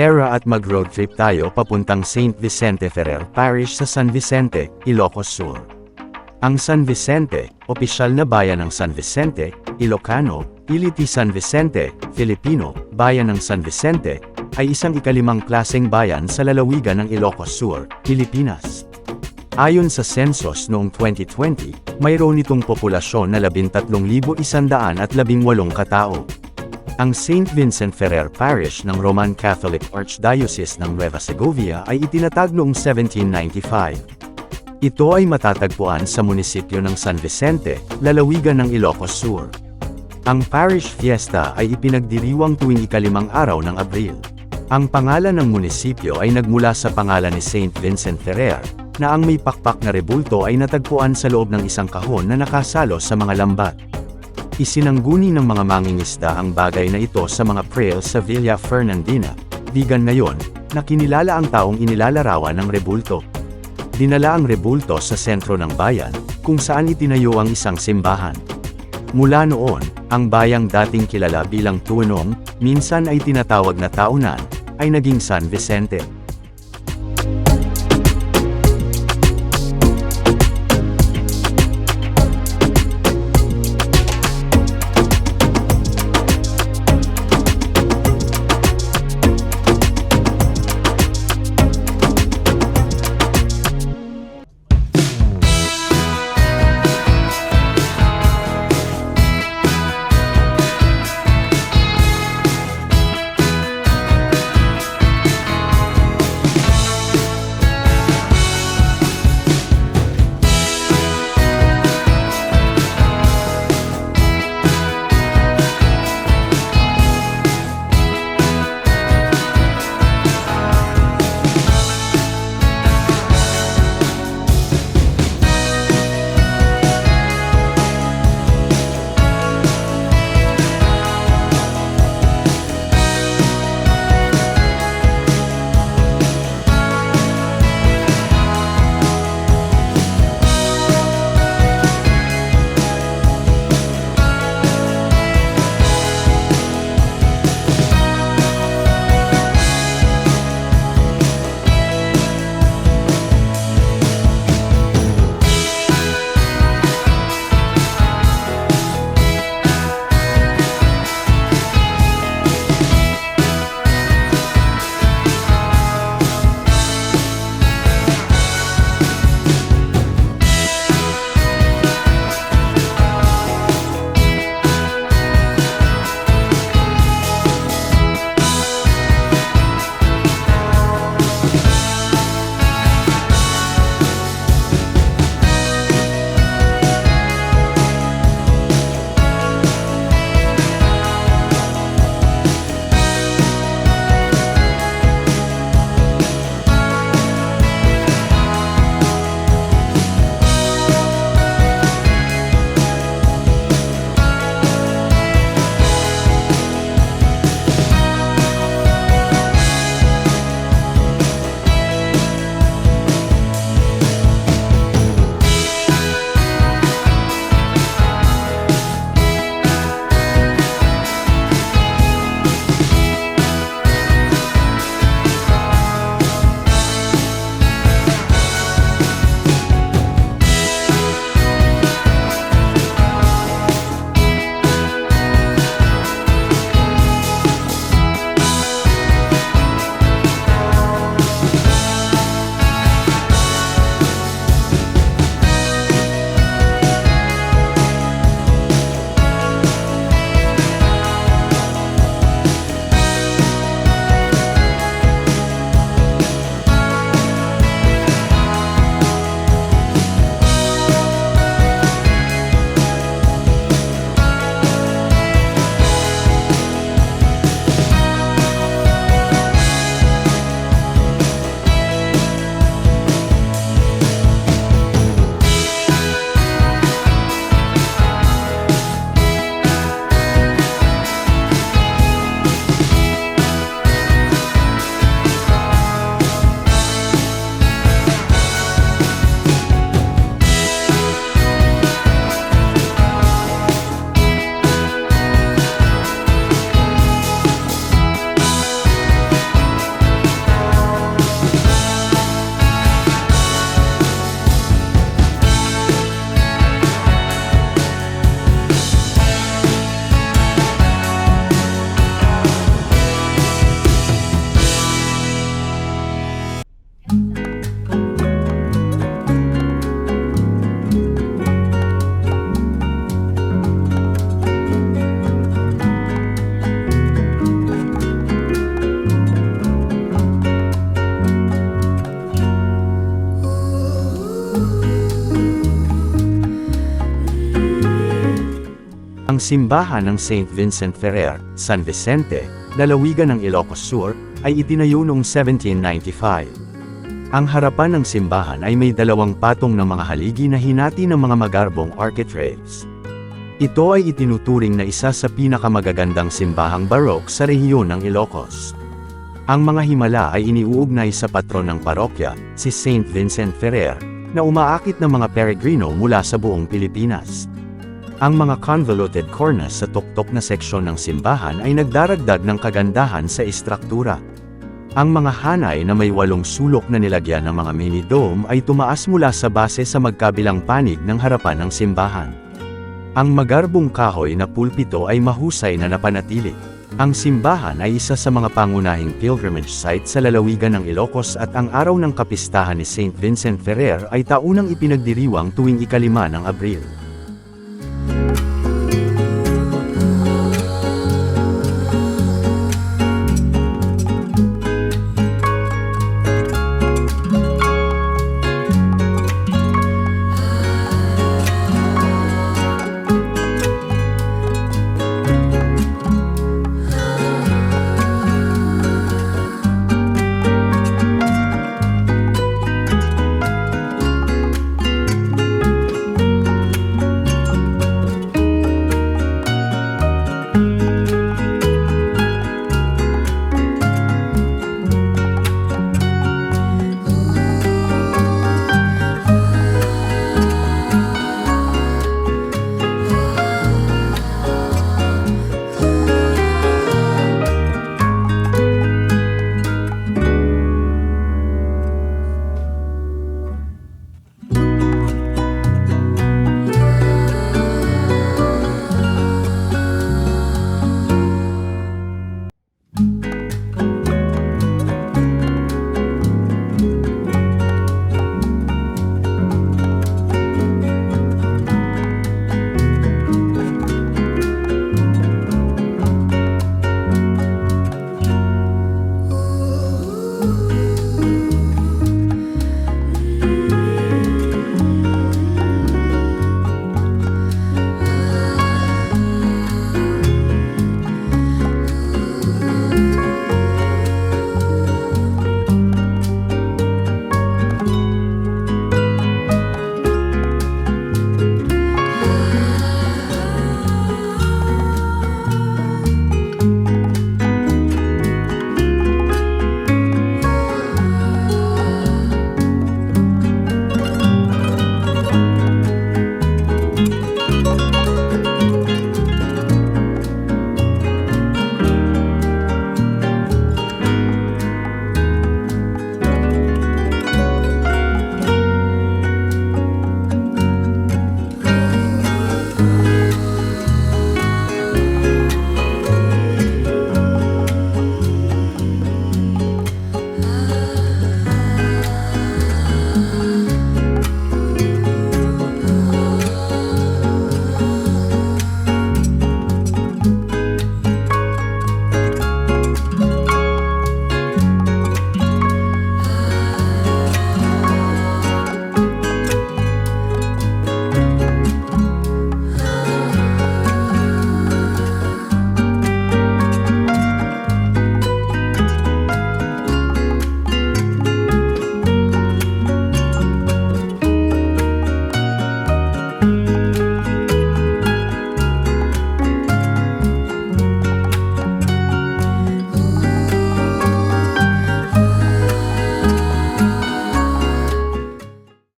Era at mag-road trip tayo papuntang St. Vicente Ferrer Parish sa San Vicente, Ilocos Sur. Ang San Vicente, opisyal na bayan ng San Vicente, Ilocano, Iliti San Vicente, Filipino, bayan ng San Vicente, ay isang ikalimang klaseng bayan sa lalawigan ng Ilocos Sur, Pilipinas. Ayon sa census noong 2020, mayroon itong populasyon na 13,118 katao. Ang St. Vincent Ferrer Parish ng Roman Catholic Archdiocese ng Nueva Segovia ay itinatag noong 1795. Ito ay matatagpuan sa munisipyo ng San Vicente, lalawigan ng Ilocos Sur. Ang parish fiesta ay ipinagdiriwang tuwing ikalimang araw ng Abril. Ang pangalan ng munisipyo ay nagmula sa pangalan ni St. Vincent Ferrer, na ang may pakpak na rebulto ay natagpuan sa loob ng isang kahon na nakasalo sa mga lambat. Isinangguni ng mga mangingisda ang bagay na ito sa mga trail sa Villa Fernandina, Vigan ngayon, na kinilala ang taong inilalarawan ng rebulto. Dinala ang rebulto sa sentro ng bayan, kung saan itinayo ang isang simbahan. Mula noon, ang bayang dating kilala bilang Tuanong, minsan ay tinatawag na Taunan, ay naging San Vicente. simbahan ng St. Vincent Ferrer, San Vicente, lalawigan ng Ilocos Sur, ay itinayo noong 1795. Ang harapan ng simbahan ay may dalawang patong ng mga haligi na hinati ng mga magarbong architraves. Ito ay itinuturing na isa sa pinakamagagandang simbahang Baroque sa rehiyon ng Ilocos. Ang mga himala ay iniuugnay sa patron ng parokya, si St. Vincent Ferrer, na umaakit ng mga peregrino mula sa buong Pilipinas. Ang mga convoluted cornice sa tuktok na seksyon ng simbahan ay nagdaragdag ng kagandahan sa istruktura. Ang mga hanay na may 8 sulok na nilagyan ng mga mini dome ay tumaas mula sa base sa magkabilang panig ng harapan ng simbahan. Ang magarbong kahoy na pulpito ay mahusay na napanatili. Ang simbahan ay isa sa mga pangunahing pilgrimage site sa lalawigan ng Ilocos at ang araw ng kapistahan ni St. Vincent Ferrer ay taunang ipinagdiriwang tuwing 5 ng Abril.